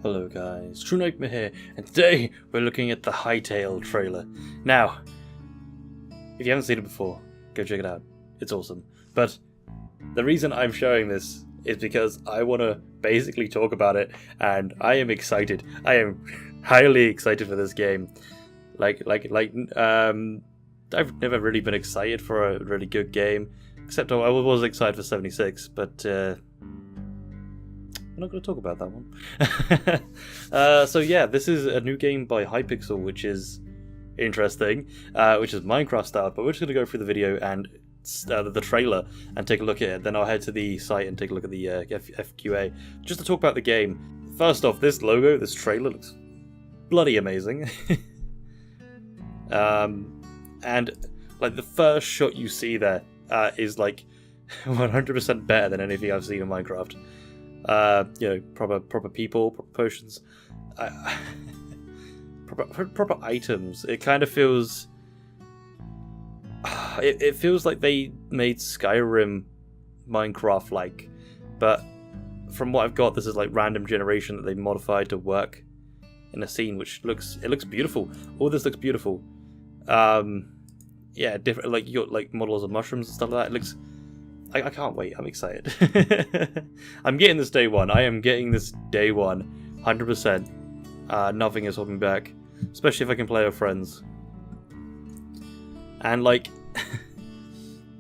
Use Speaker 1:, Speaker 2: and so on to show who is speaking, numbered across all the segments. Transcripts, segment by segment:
Speaker 1: Hello guys, True Nightmare here, and today we're looking at the Hytale trailer. Now, if you haven't seen it before, go check it out. It's awesome. But the reason I'm showing this is because I want to basically talk about it, and I am excited. I am highly excited for this game. I've never really been excited for a really good game, except I was excited for 76, but I'm not going to talk about that one. So yeah, this is a new game by Hypixel, which is interesting, which is Minecraft style, but we're just going to go through the video and the trailer and take a look at it. Then I'll head to the site and take a look at the FQA, just to talk about the game. First off, this logo, this trailer looks bloody amazing. And like the first shot you see there is like 100% better than anything I've seen in Minecraft. Proper people, proper potions, proper items. It kind of feels. It feels like they made Skyrim Minecraft-like, but from what I've got, this is like random generation that they modified to work in a scene, which looks beautiful. All this looks beautiful. Yeah, different. Like you got like models of mushrooms and stuff like that. It looks. I can't wait. I'm excited. I'm getting this day one. I am getting this day one, 100%. Nothing is holding me back, especially if I can play with friends. And like,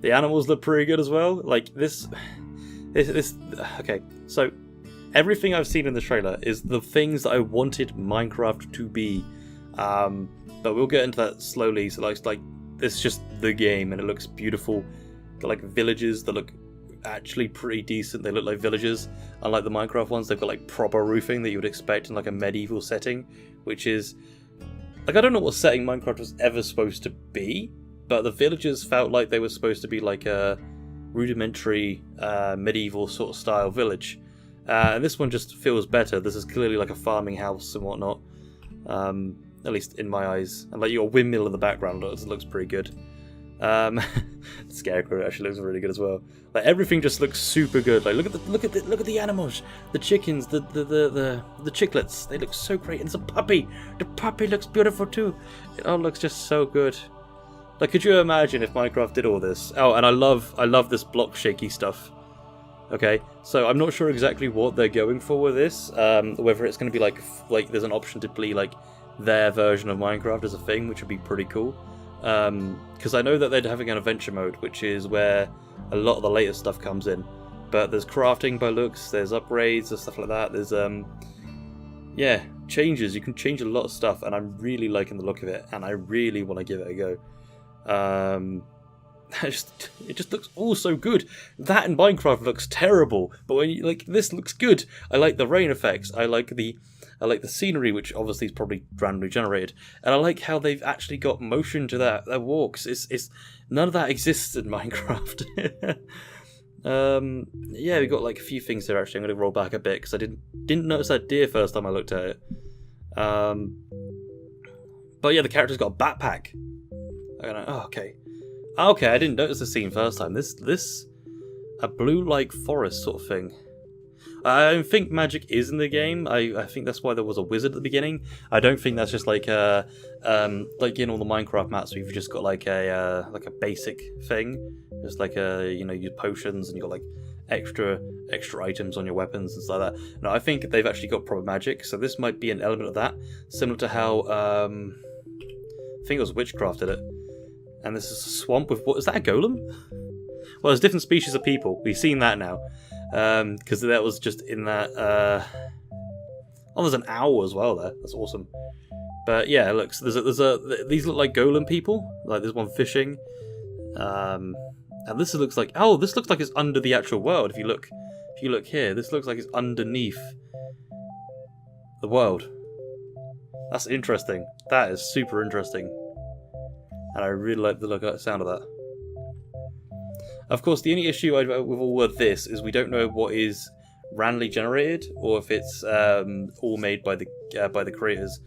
Speaker 1: the animals look pretty good as well. Like this. Okay, so everything I've seen in the trailer is the things that I wanted Minecraft to be. But we'll get into that slowly. So like it's just the game, and it looks beautiful. Got like villages that look actually pretty decent. They look like villages, unlike the Minecraft ones. They've got like proper roofing that you would expect in like a medieval setting, which is like, I don't know what setting Minecraft was ever supposed to be, but the villages felt like they were supposed to be like a rudimentary medieval sort of style village. And this one just feels better. This is clearly like a farming house and whatnot, at least in my eyes. And like your windmill in the background looks pretty good. The scarecrow actually looks really good as well. Like everything just looks super good. Like look at the animals, the chickens, the chicklets. They look so great. And it's a puppy. The puppy looks beautiful too. It all looks just so good. Like, could you imagine if Minecraft did all this? Oh, and I love this block shaky stuff. Okay, so I'm not sure exactly what they're going for with this. Whether it's going to be like there's an option to play like their version of Minecraft as a thing, which would be pretty cool. Because I know that they're having an adventure mode, which is where a lot of the later stuff comes in. But there's crafting by looks, there's upgrades and stuff like that. There's yeah, changes. You can change a lot of stuff, and I'm really liking the look of it, and I really want to give it a go. It just looks all so good. That in Minecraft looks terrible, but when you like this looks good. I like the rain effects. I like the scenery, which obviously is probably randomly generated, and I like how they've actually got motion to their walks. It's none of that exists in Minecraft. Yeah, we got like a few things here. Actually, I'm going to roll back a bit because I didn't notice that deer first time I looked at it. But yeah, the character's got a backpack. Okay, I didn't notice the scene first time. This a blue-like forest sort of thing. I don't think magic is in the game. I think that's why there was a wizard at the beginning. I don't think that's just like in all the Minecraft maps we've just got like a basic thing. Just like your potions, and you got like extra items on your weapons and stuff like that. No, I think they've actually got proper magic. So this might be an element of that, similar to how I think it was Witchcraft did it. And this is a swamp with what is that, a golem? Well, there's different species of people. We've seen that now. Because that was just in that. Oh, there's an owl as well there. That's awesome. But yeah, look. So these look like golem people. Like there's one fishing. And this looks like it's under the actual world. If you look here, this looks like it's underneath the world. That's interesting. That is super interesting. And I really like the sound of that. Of course, the only issue with all of this is we don't know what is randomly generated or if it's all made by the creators.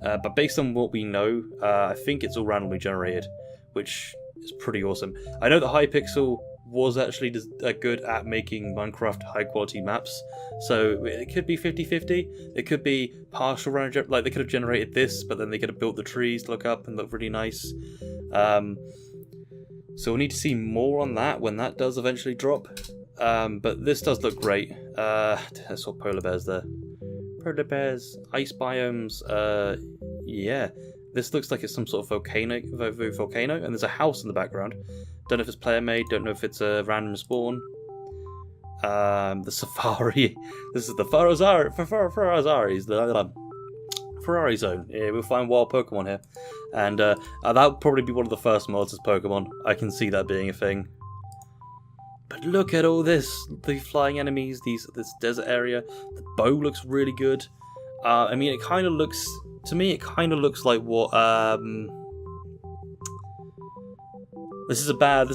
Speaker 1: But based on what we know, I think it's all randomly generated, which is pretty awesome. I know that Hypixel was actually good at making Minecraft high quality maps. So it could be 50-50. It could be partial random, like they could have generated this, but then they could have built the trees to look up and look really nice. So we'll need to see more on that when that does eventually drop. But this does look great. I saw polar bears there. Polar bears, ice biomes. Yeah, this looks like it's some sort of volcano, and there's a house in the background. Don't know if it's player made. Don't know if it's a random spawn. The safari. This is the Ferrari zone. Yeah, we'll find wild Pokemon here, and that would probably be one of the first mods as Pokemon. I can see that being a thing. But look at all this, the flying enemies, this desert area. The bow looks really good. I mean, it kind of looks, to me, it kind of looks like what, this is a bad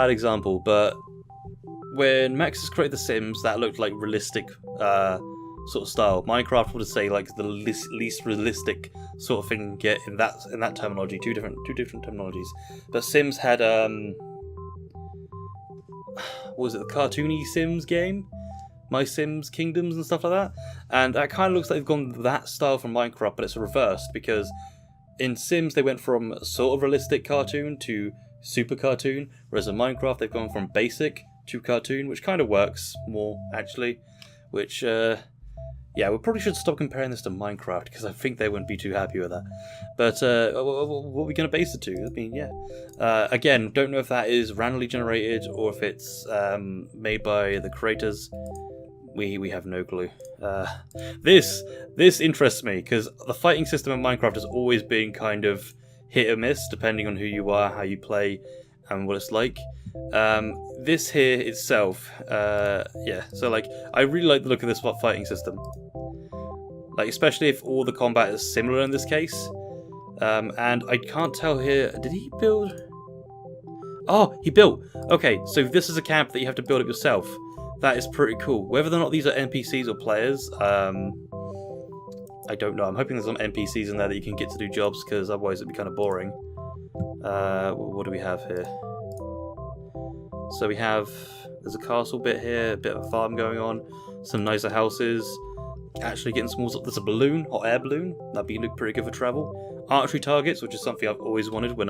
Speaker 1: example, but when Maxis created The Sims, that looked like realistic, sort of style. Minecraft would say like the least realistic sort of thing you can get in that terminology, two different terminologies. But Sims had, what was it, the cartoony Sims game? My Sims Kingdoms and stuff like that. And that kind of looks like they've gone that style from Minecraft, but it's reversed, because in Sims they went from sort of realistic cartoon to super cartoon, whereas in Minecraft they've gone from basic to cartoon, which kind of works more, actually. Which, yeah, we probably should stop comparing this to Minecraft, because I think they wouldn't be too happy with that. But what are we going to base it to? I mean, yeah. Again, don't know if that is randomly generated or if it's made by the creators. We have no clue. This interests me, because the fighting system in Minecraft has always been kind of hit or miss, depending on who you are, how you play, and what it's like. This here itself, yeah, so like, I really like the look of this fighting system. Like, especially if all the combat is similar in this case. And I can't tell here, did he build? Oh, he built! Okay, so this is a camp that you have to build up yourself. That is pretty cool. Whether or not these are NPCs or players, I don't know. I'm hoping there's some NPCs in there that you can get to do jobs, because otherwise it'd be kind of boring. What do we have here? So we have, there's a castle bit here, a bit of a farm going on, some nicer houses, actually getting some more, there's a balloon, hot air balloon, that'd be pretty good for travel. Archery targets, which is something I've always wanted when,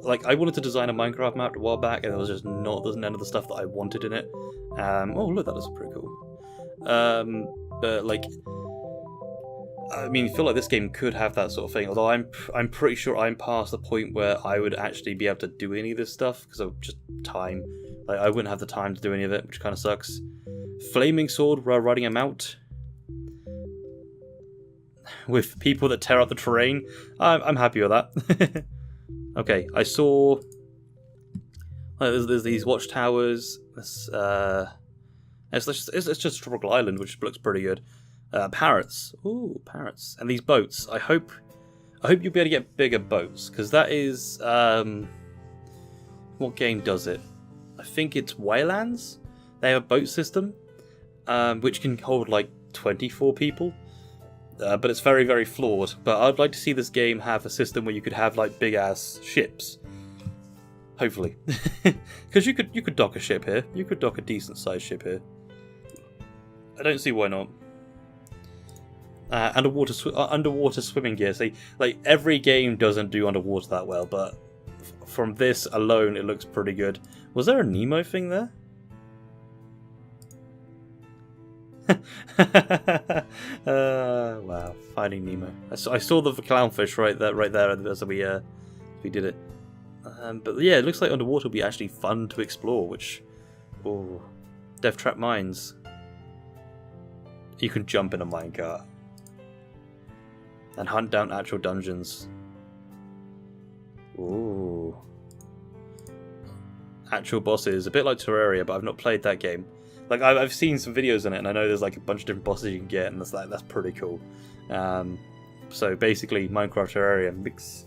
Speaker 1: like, I wanted to design a Minecraft map a while back, and there's none of the stuff that I wanted in it. Oh look, that looks pretty cool. But like, I mean, I feel like this game could have that sort of thing, although I'm pretty sure I'm past the point where I would actually be able to do any of this stuff, because of just time. Like, I wouldn't have the time to do any of it, which kind of sucks. Flaming sword while riding a mount. With people that tear up the terrain. I'm happy with that. Okay, I saw... there's these watchtowers. It's just Tropical Island, which looks pretty good. Parrots. Ooh, parrots. And these boats. I hope you'll be able to get bigger boats, because that is... what game does it? I think it's Waylands? They have a boat system, which can hold like 24 people. But it's very, very flawed. But I'd like to see this game have a system where you could have like big-ass ships. Hopefully. Because you could dock a ship here. You could dock a decent-sized ship here. I don't see why not. Underwater swimming gear. See, like, every game doesn't do underwater that well, but from this alone, it looks pretty good. Was there a Nemo thing there? Wow, Finding Nemo. I saw the clownfish right there as we did it. But yeah, it looks like underwater will be actually fun to explore. Which, oh, Death Trap Mines. You can jump in a minecart and hunt down actual dungeons. Ooh. Actual bosses, a bit like Terraria, but I've not played that game. Like, I've seen some videos on it, and I know there's like a bunch of different bosses you can get, and that's pretty cool. So basically, Minecraft Terraria mix.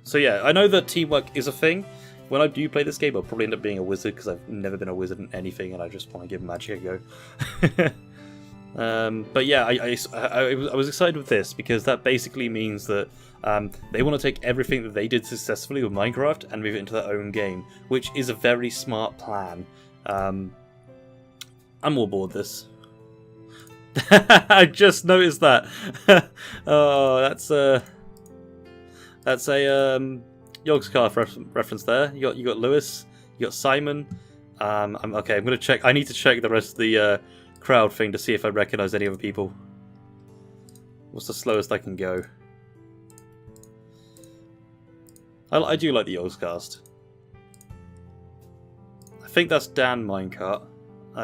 Speaker 1: So yeah, I know that teamwork is a thing. When I do play this game, I'll probably end up being a wizard, because I've never been a wizard in anything, and I just want to give magic a go. But yeah, I was excited with this because that basically means that they want to take everything that they did successfully with Minecraft and move it into their own game, which is a very smart plan. I'm all aboard this. I just noticed that. Oh, that's a Yogscast reference there. You got Lewis, you got Simon. I'm gonna check. I need to check the rest of the crowd thing to see if I recognise any other people. What's the slowest I can go? I do like the Yogscast. I think that's Dan Minecart,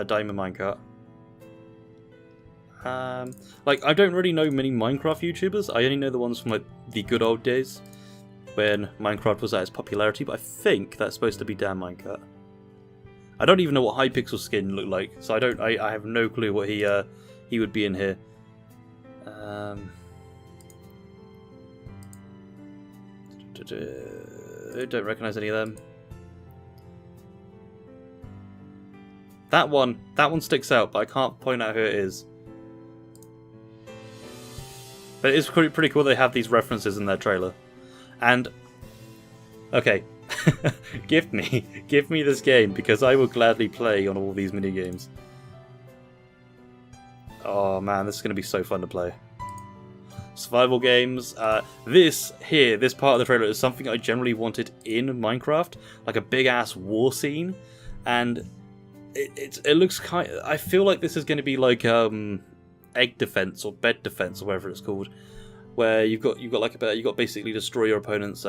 Speaker 1: Diamond Minecart. I don't really know many Minecraft YouTubers. I only know the ones from like the good old days when Minecraft was at its popularity. But I think that's supposed to be Dan Minecart. I don't even know what Hypixel skin looked like, so I have no clue what he would be in here. Don't recognise any of them. That one sticks out, but I can't point out who it is. But it is pretty cool they have these references in their trailer. And okay, give me this game because I will gladly play on all these mini games. Oh man, this is going to be so fun to play. Survival games. This part of the trailer is something I generally wanted in Minecraft, like a big ass war scene, and it looks kind. I feel like this is going to be like egg defense or bed defense or whatever it's called, where you've got basically destroy your opponent's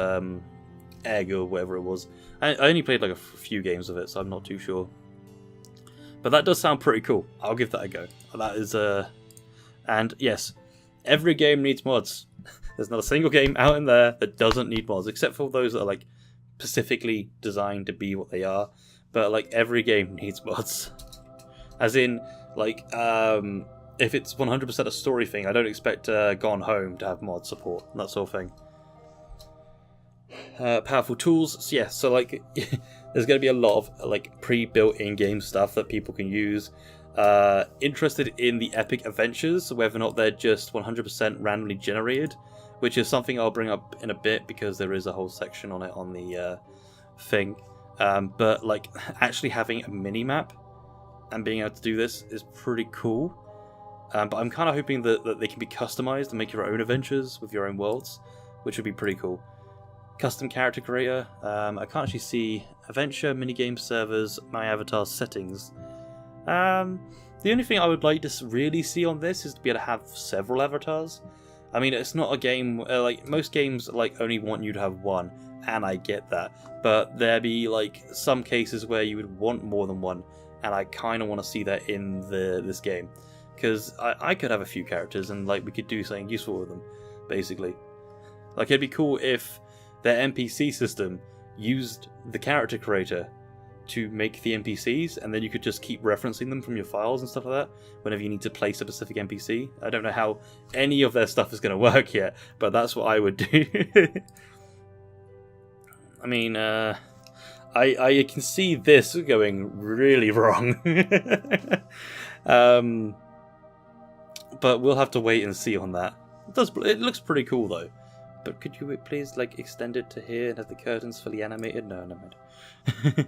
Speaker 1: egg or whatever it was. I only played like a few games of it, so I'm not too sure. But that does sound pretty cool. I'll give that a go. That is and yes, every game needs mods. There's not a single game out in there that doesn't need mods, except for those that are like specifically designed to be what they are. But like every game needs mods. As in, like, if it's 100% a story thing, I don't expect Gone Home to have mod support and that sort of thing. Powerful tools, so yeah. So like, there's going to be a lot of like pre-built in-game stuff that people can use. Interested in the epic adventures, whether or not they're just 100% randomly generated, which is something I'll bring up in a bit because there is a whole section on it on the thing. But like actually having a mini map and being able to do this is pretty cool. But I'm kind of hoping that they can be customized and make your own adventures with your own worlds, which would be pretty cool. Custom character creator. I can't actually see adventure, minigame servers, my avatar settings. The only thing I would like to really see on this is to be able to have several avatars. I mean, it's not a game like most games like only want you to have one, and I get that. But there be like some cases where you would want more than one, and I kind of want to see that in this game, because I could have a few characters and like we could do something useful with them, basically. Like it'd be cool if their NPC system used the character creator to make the NPCs, and then you could just keep referencing them from your files and stuff like that whenever you need to place a specific NPC. I don't know how any of their stuff is going to work yet, but that's what I would do. I mean, I can see this going really wrong. But we'll have to wait and see on that. It looks pretty cool though. But could you please like extend it to here and have the curtains fully animated? No, never mind.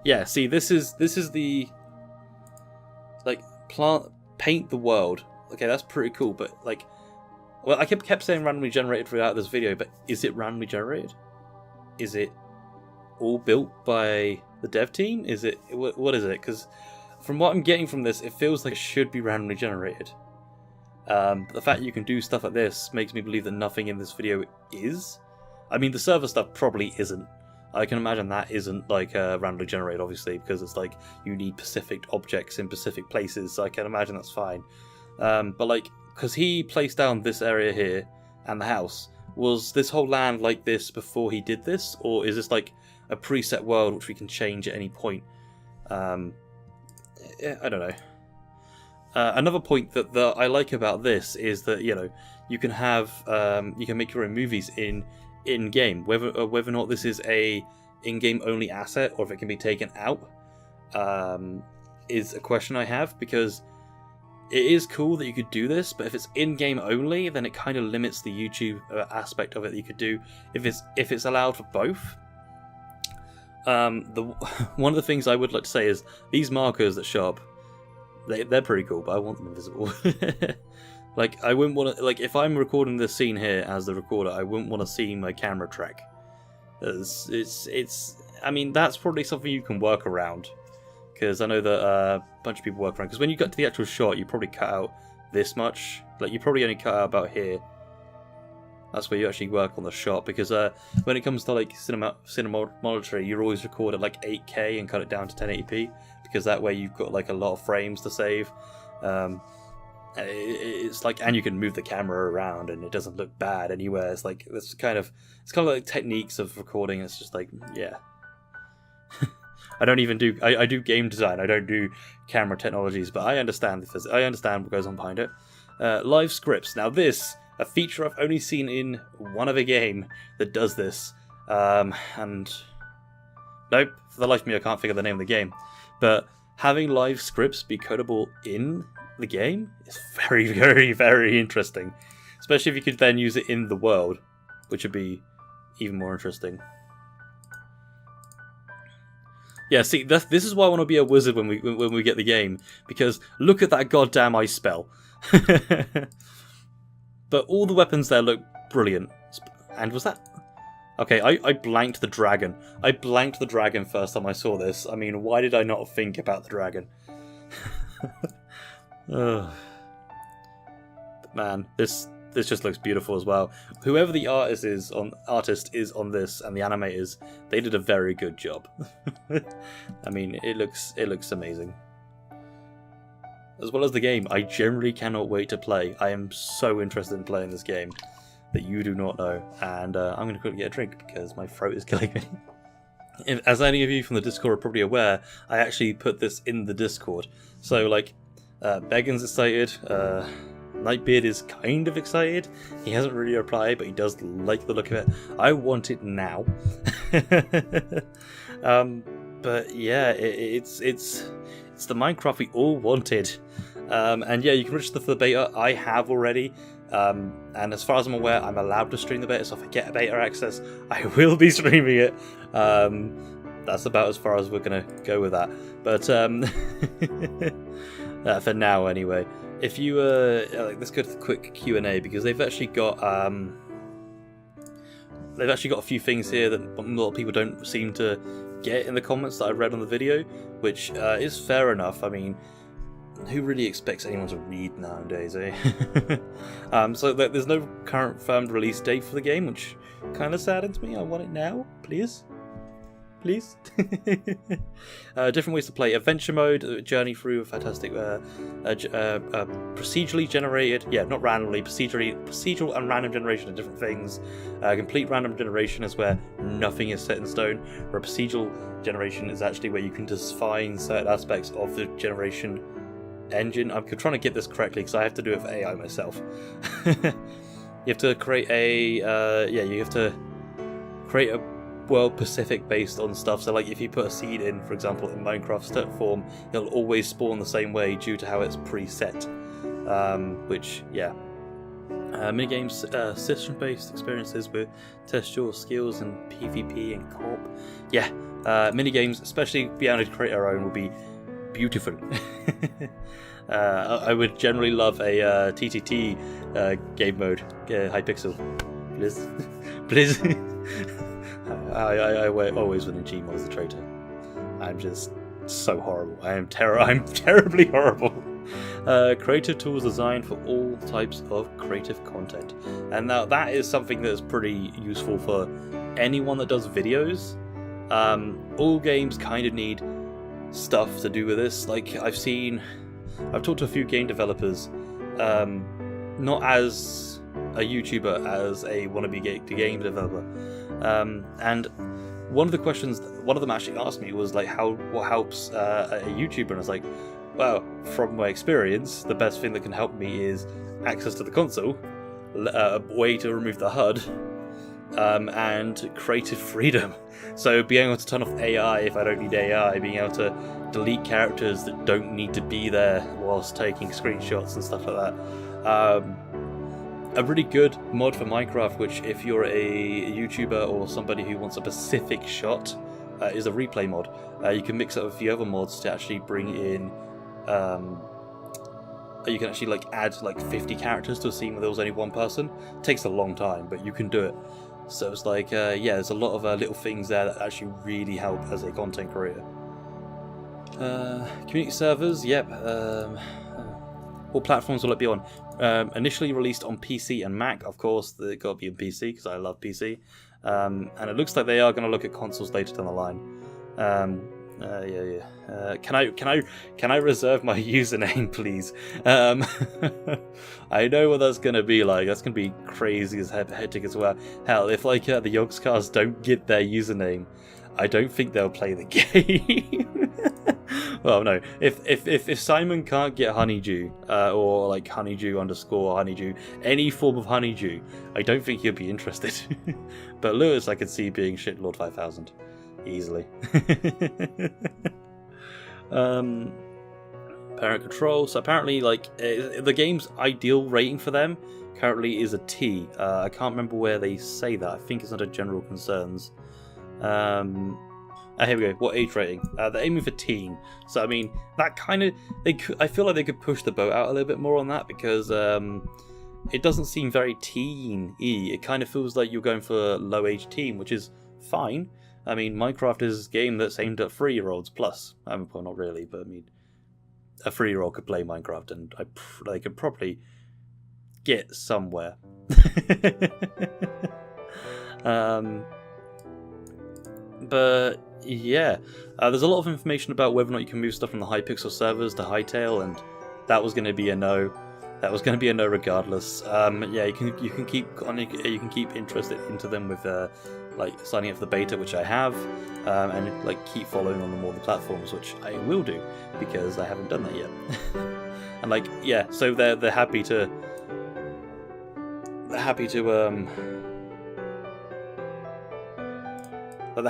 Speaker 1: Yeah, see, this is the like paint the world. Okay, that's pretty cool. But like, well, I kept saying randomly generated throughout this video, but is it randomly generated? Is it all built by the dev team? Is it what is it? Because from what I'm getting from this, it feels like it should be randomly generated. But the fact that you can do stuff like this makes me believe that nothing in this video is. I mean, the server stuff probably isn't. I can imagine that isn't like randomly generated, obviously, because it's like you need specific objects in specific places, so I can imagine that's fine. But like, because he placed down this area here and the house, was this whole land like this before he did this, or is this like a preset world which we can change at any point? Yeah, I don't know. Another point that I like about this is that, you know, you can have you can make your own movies in game, whether or not this is a in-game only asset or if it can be taken out is a question I have, because it is cool that you could do this, but if it's in-game only, then it kind of limits the YouTube aspect of it that you could do. If it's allowed for both, one of the things I would like to say is these markers that show up, they're pretty cool, but I want them invisible. Like, I wouldn't want to, like, if I'm recording this scene here as the recorder, I wouldn't want to see my camera track. I mean, that's probably something you can work around. Because I know that a bunch of people work around. Because when you get to the actual shot, you probably cut out this much. Like, you probably only cut out about here. That's where you actually work on the shot. Because when it comes to, like, cinematography, you always record at, like, 8K and cut it down to 1080p. Because that way you've got, like, a lot of frames to save. It's like, and you can move the camera around and it doesn't look bad anywhere. It's like, it's kind of like techniques of recording. It's just like, yeah. I don't even do, I do game design, I don't do camera technologies, but I understand what goes on behind it. Live scripts. Now this, a feature I've only seen in one other game that does this. And nope, for the life of me I can't figure the name of the game. But having live scripts be codable in the game is very, very, very interesting. Especially if you could then use it in the world, which would be even more interesting. Yeah, see, this is why I want to be a wizard when we get the game, because look at that goddamn ice spell. But all the weapons there look brilliant. And was that... Okay, I blanked the dragon. I blanked the dragon first time I saw this. I mean, why did I not think about the dragon? But man, this just looks beautiful as well. Whoever the artist is on this, and the animators, they did a very good job. I mean, it looks amazing. As well as the game, I generally cannot wait to play. I am so interested in playing this game that you do not know, and I'm going to quickly get a drink because my throat is killing me. As any of you from the Discord are probably aware, I actually put this in the Discord. So, like, Began's excited, Nightbeard is kind of excited. He hasn't really replied, but he does like the look of it. I want it now. But yeah, it's the Minecraft we all wanted. And yeah, you can register for the beta. I have already. And as far as I'm aware, I'm allowed to stream the beta, so if I get a beta access, I will be streaming it. That's about as far as we're going to go with that. But for now, anyway. If you let's go to the quick Q&A, because they've actually got a few things here that a lot of people don't seem to get in the comments that I read on the video, which is fair enough. I mean, who really expects anyone to read nowadays, eh? So there's no current confirmed release date for the game, which kind of saddens me. I want it now, please. Please. Different ways to play. Adventure mode, journey through a fantastic procedurally generated, not randomly, procedural and random generation of different things. Complete random generation is where nothing is set in stone, where procedural generation is actually where you can define certain aspects of the generation engine. I'm trying to get this correctly because I have to do it for AI myself. You have to create a world specific based on stuff. So like if you put a seed in, for example, in Minecraft form, it'll always spawn the same way due to how it's preset. Which, yeah. Minigames, system-based experiences with test your skills and PvP and co-op. Yeah, minigames, especially being able to create our own, would be beautiful. I would generally love a TTT game mode, Hypixel. Please. I always win in Gmod as a traitor. I'm just so horrible. I'm terribly horrible. Creative tools designed for all types of creative content. And now that is something that is pretty useful for anyone that does videos. All games kind of need stuff to do with this. Like I've talked to a few game developers, not as a YouTuber, as a wannabe game developer. And one of the questions, one of them actually asked me was like, what helps a YouTuber? And I was like, well, from my experience, the best thing that can help me is access to the console, a way to remove the HUD, and creative freedom. So being able to turn off AI if I don't need AI, being able to delete characters that don't need to be there whilst taking screenshots and stuff like that. A really good mod for Minecraft, which if you're a YouTuber or somebody who wants a specific shot, is a replay mod. You can mix it with a few other mods to actually bring in. You can actually add 50 characters to a scene where there was only one person. It takes a long time, but you can do it. So it's there's a lot of little things there that actually really help as a content creator. Community servers, yep. What platforms will it be on? Initially released on PC and Mac, of course. They've got to be on PC because I love PC. And it looks like they are going to look at consoles later down the line. Can I reserve my username, please? I know what that's going to be like. That's going to be crazy as hectic as well. Hell, if the Yogscars don't get their username, I don't think they'll play the game. Well, no. If Simon can't get Honeydew, or Honeydew _ Honeydew, any form of Honeydew, I don't think he'll be interested. But Lewis, I could see being Shitlord 5000 easily. Parent control. So apparently, the game's ideal rating for them currently is a T. I can't remember where they say that. I think it's under general concerns. Here we go. What age rating? They're aiming for teen. So I mean, that kind of I feel like they could push the boat out a little bit more on that because it doesn't seem very teen-y. It kind of feels like you're going for a low-age teen, which is fine. I mean, Minecraft is a game that's aimed at 3-year-olds plus. Well, not really, but I mean, a 3-year-old could play Minecraft, and they could probably get somewhere. But yeah, there's a lot of information about whether or not you can move stuff from the Hypixel servers to Hytale, and that was going to be a no. That was going to be a no regardless. Yeah, you can keep interested into them with signing up for the beta, which I have, and keep following on all the platforms, which I will do because I haven't done that yet. And yeah, so they're happy to they're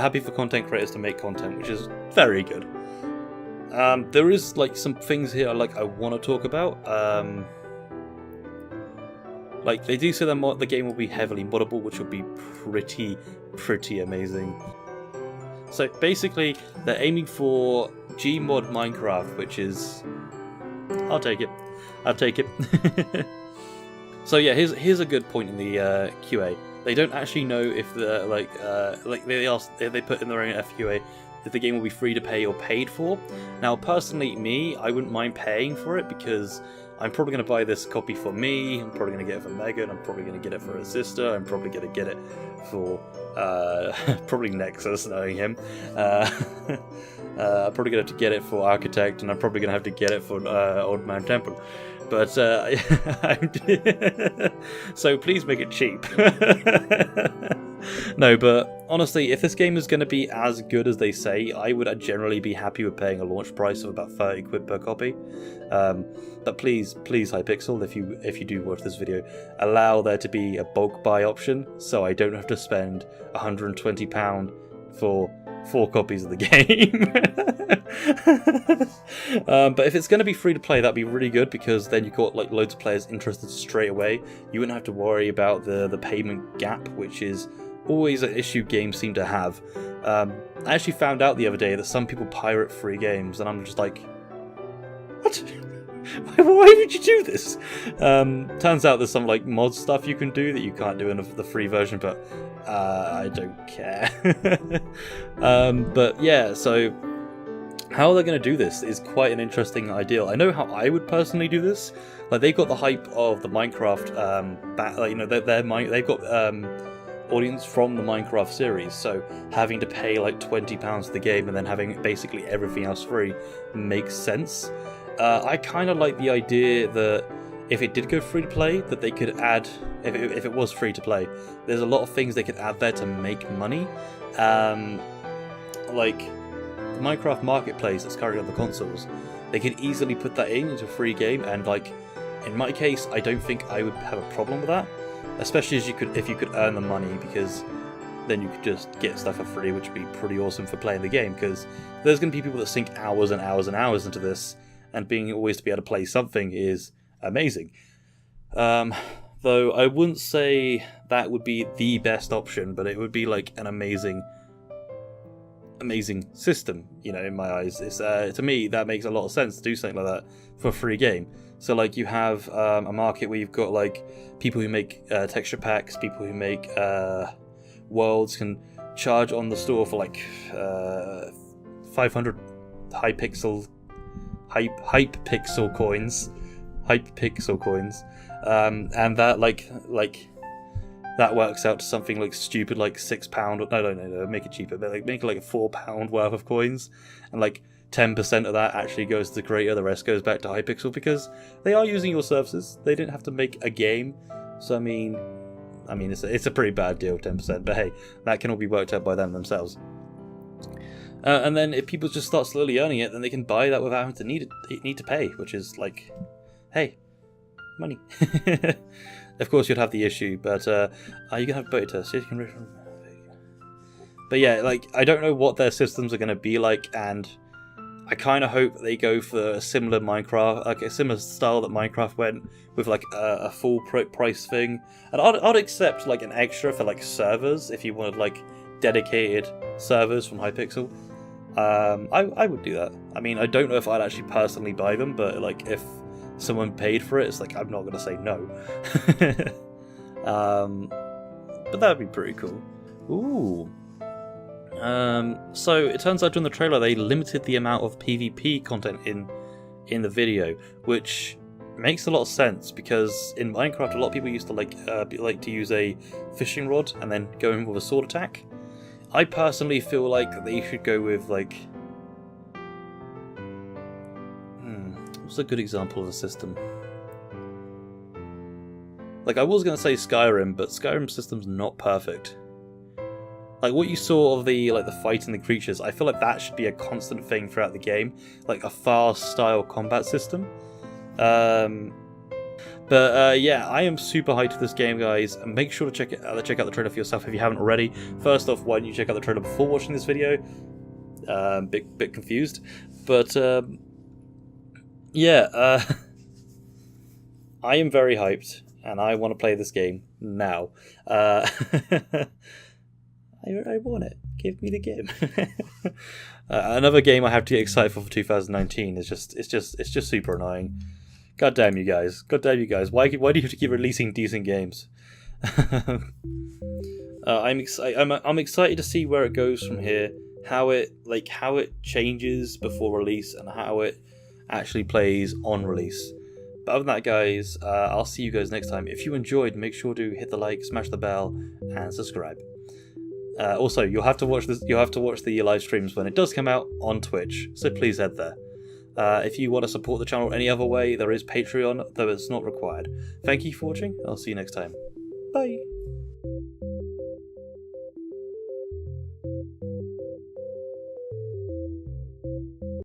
Speaker 1: happy for content creators to make content, which is very good. There is some things here I want to talk about. They do say that the game will be heavily moddable, which will be pretty amazing. So basically, they're aiming for Gmod Minecraft, which is... I'll take it. So yeah, here's a good point in the QA. They don't actually know if the they put in their own FQA if the game will be free to play or paid for. Now, personally, I wouldn't mind paying for it because I'm probably going to buy this copy for me. I'm probably going to get it for Megan. I'm probably going to get it for her sister. I'm probably going to get it for probably Nexus, knowing him. I'm probably going to have to get it for Architect, and I'm probably going to have to get it for Old Man Temple. But so please make it cheap. No, but honestly, if this game is going to be as good as they say, I would generally be happy with paying a launch price of about 30 quid per copy. But please, Hypixel, if you do watch this video, allow there to be a bulk buy option, so I don't have to spend £120 for 4 copies of the game. But if it's going to be free to play, that'd be really good, because then you've got loads of players interested straight away. You wouldn't have to worry about the payment gap, which is always an issue games seem to have. I actually found out the other day that some people pirate free games, and I'm just like, what? Why would you do this? Turns out there's some mod stuff you can do that you can't do in the free version, but I don't care. But yeah, so how they're going to do this is quite an interesting idea. I know how I would personally do this. They've got the hype of the Minecraft, they've got audience from the Minecraft series, so having to pay £20 for the game and then having basically everything else free makes sense. I kind of like the idea that if it did go free to play, that they could add, if it was free to play, there's a lot of things they could add there to make money. Like the Minecraft Marketplace that's currently on the consoles, they could easily put that into a free game, and in my case, I don't think I would have a problem with that. especially if you could earn the money, because then you could just get stuff for free, which would be pretty awesome for playing the game, because there's going to be people that sink hours and hours and hours into this, and being always to be able to play something is amazing. Though I wouldn't say that would be the best option, but it would be like an amazing system, you know, in my eyes. It's to me, that makes a lot of sense to do something like that for a free game. So like you have a market where you've got like people who make texture packs, people who make worlds can charge on the store for like 500 Hypixel coins, and that like that works out to something like stupid, like £6. No, make it cheaper, but like make like £4 worth of coins, and like 10% of that actually goes to the creator, the rest goes back to Hypixel, because they are using your services. They didn't have to make a game, so I mean it's a pretty bad deal, 10%, but hey, that can all be worked out by them themselves. And then if people just start slowly earning it, then they can buy that without having to need to pay, which is like, hey, money. Of course, you'd have the issue, but you can have beta, so you can. But yeah, like I don't know what their systems are going to be like, and I kind of hope they go for a similar Minecraft, like a similar style that Minecraft went with, like a full price thing. And I'd accept like an extra for like servers if you wanted like dedicated servers from Hypixel. I would do that. I mean, I don't know if I'd actually personally buy them, but like if someone paid for it, it's like I'm not going to say no. But that would be pretty cool. Ooh. So it turns out during the trailer they limited the amount of PvP content in the video, which makes a lot of sense, because in Minecraft a lot of people used to like to use a fishing rod and then go in with a sword attack. I personally feel like they should go with like what's a good example of a system? Like I was going to say Skyrim, but Skyrim's system's not perfect. Like what you saw of the fighting the creatures, I feel like that should be a constant thing throughout the game, like a fast style combat system. But yeah, I am super hyped for this game, guys. And make sure to check out the trailer for yourself if you haven't already. First off, why don't you check out the trailer before watching this video? Bit confused, but yeah, I am very hyped, and I want to play this game now. I want it. Give me the game. Another game I have to get excited for 2019 is it's just super annoying. God damn you guys. Why do you have to keep releasing decent games? I'm excited to see where it goes from here. How it changes before release and how it actually plays on release. But other than that, guys, I'll see you guys next time. If you enjoyed, make sure to hit the like, smash the bell, and subscribe. Also, you'll have to watch the live streams when it does come out on Twitch, so please head there. If you want to support the channel any other way, there is Patreon, though it's not required. Thank you for watching, I'll see you next time. Bye!